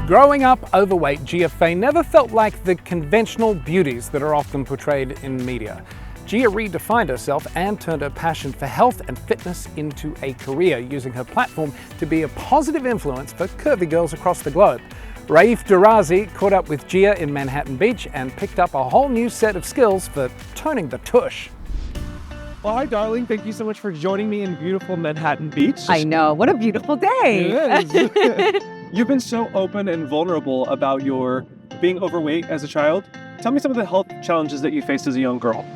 Growing up overweight, Gia Fey never felt like the conventional beauties that are often portrayed in media. Gia redefined herself and turned her passion for health and fitness into a career, using her platform to be a positive influence for curvy girls across the globe. Raif Darazi caught up with Gia in Manhattan Beach and picked up a whole new set of skills for toning the tush. Well, hi, darling. Thank you so much for joining me in beautiful Manhattan Beach. I know. What a beautiful day. It is. You've been so open and vulnerable about your being overweight as a child. Tell me some of the health challenges that you faced as a young girl.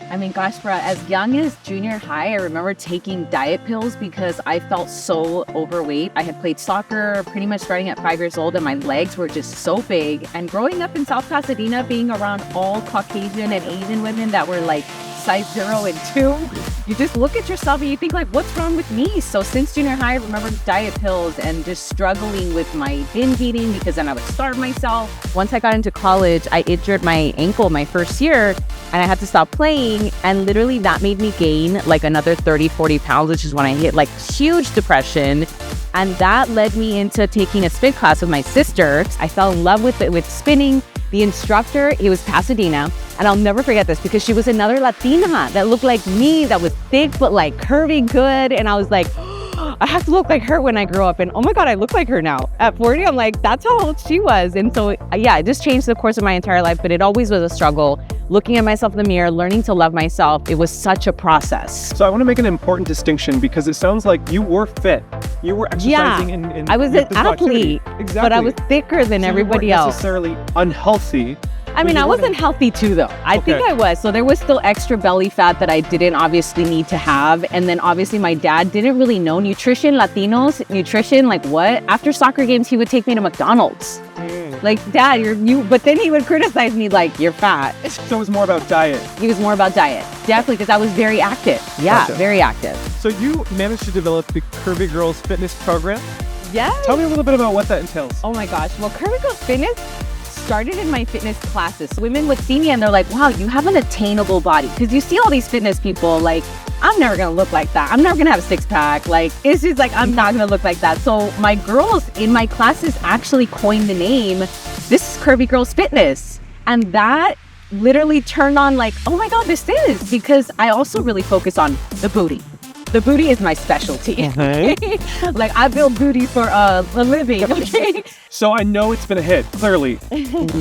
I mean, gosh, bro, as young as junior high, I remember taking diet pills because I felt so overweight. I had played soccer pretty much starting at 5 years old, and my legs were just so big. And growing up in South Pasadena, being around all Caucasian and Asian women that were like size 0 and 2, you just look at yourself and you think like, what's wrong with me? So since junior high, I remember diet pills and just struggling with my binge eating because then I would starve myself. Once I got into college, I injured my ankle my first year and I had to stop playing, and literally that made me gain like another 30-40 pounds, which is when I hit like huge depression. And that led me into taking a spin class with my sister. I fell in love with it, with spinning. The instructor, it was Pasadena, and I'll never forget this because she was another Latina that looked like me, that was thick but like curvy good, and I was like, I have to look like her when I grow up, and oh my God, I look like her now. At 40, I'm like, that's how old she was. And so yeah, it just changed the course of my entire life, but it always was a struggle. Looking at myself in the mirror, learning to love myself, it was such a process. So I want to make an important distinction because it sounds like you were fit. You were exercising in I was an athlete, exactly. But I was thicker than everybody else. Necessarily unhealthy. I mean, I wasn't healthy too, though. I think I was. So there was still extra belly fat that I didn't obviously need to have. And then obviously my dad didn't really know nutrition, Latinos, nutrition, like what? After soccer games, he would take me to McDonald's. Like, Dad, but then he would criticize me like, you're fat. So it was more about diet. He was more about diet. Definitely, because I was very active. Yeah, Gotcha. Very active. So you managed to develop the Curvy Girls Fitness program. Yeah. Tell me a little bit about what that entails. Oh my gosh. Well, Curvy Girls Fitness started in my fitness classes. Women would see me and they're like, wow, you have an attainable body. Because you see all these fitness people like, I'm never going to look like that. I'm never going to have a six pack. Like, it's just like, I'm not going to look like that. So my girls in my classes actually coined the name, this is Curvy Girls Fitness. And that literally turned on like, oh my God, this is, because I also really focus on the booty. The booty is my specialty. Like, I build booty for a living, okay? So I know it's been a hit, clearly.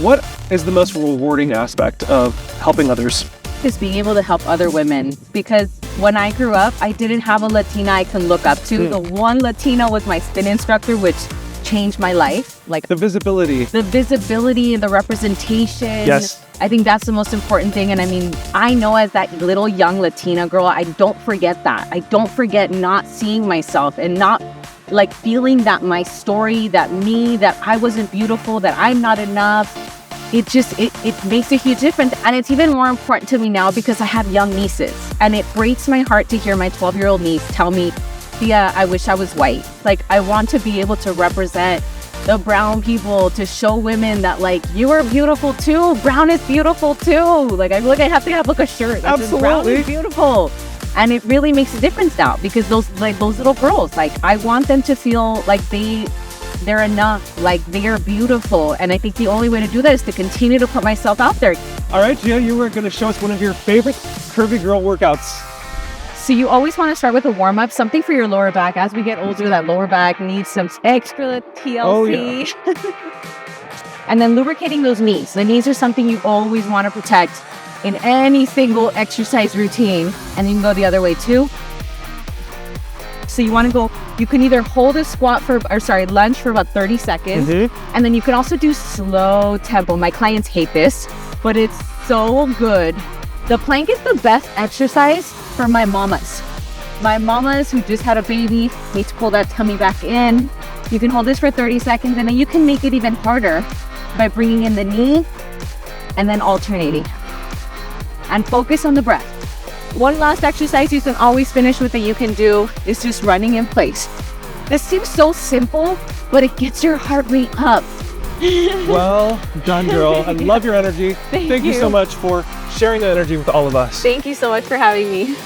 What is the most rewarding aspect of helping others? Is being able to help other women, because when I grew up, I didn't have a Latina I can look up to. The one Latina was my spin instructor, which changed my life. Like the visibility and the representation. Yes. I think that's the most important thing. And I mean, I know as that little young Latina girl, I don't forget that. I don't forget not seeing myself and not like feeling that my story, that I wasn't beautiful, that I'm not enough. It makes a huge difference. And it's even more important to me now because I have young nieces. And it breaks my heart to hear my 12-year-old niece tell me, Thea, I wish I was white. Like, I want to be able to represent the brown people, to show women that like, you are beautiful too. Brown is beautiful too. Like, I have to have like a shirt that says brown is beautiful. And it really makes a difference now because those little girls, like, I want them to feel like they're enough, like they are beautiful. And I think the only way to do that is to continue to put myself out there. All right, Gia, you were going to show us one of your favorite Curvy Girl workouts. So you always want to start with a warm-up, something for your lower back. As we get older, that lower back needs some extra TLC. Oh, yeah. And then lubricating those knees. The knees are something you always want to protect in any single exercise routine. And you can go the other way too. So you can either hold a lunge for about 30 seconds. And then you can also do slow tempo. My clients hate this, but it's so good. The plank is the best exercise for my mamas. My mamas who just had a baby, need to pull that tummy back in. You can hold this for 30 seconds and then you can make it even harder by bringing in the knee and then alternating. And focus on the breath. One last exercise you can always finish with that you can do is just running in place. This seems so simple, but it gets your heart rate up. Well done, girl. I love your energy. Thank you so much for sharing that energy with all of us. Thank you so much for having me.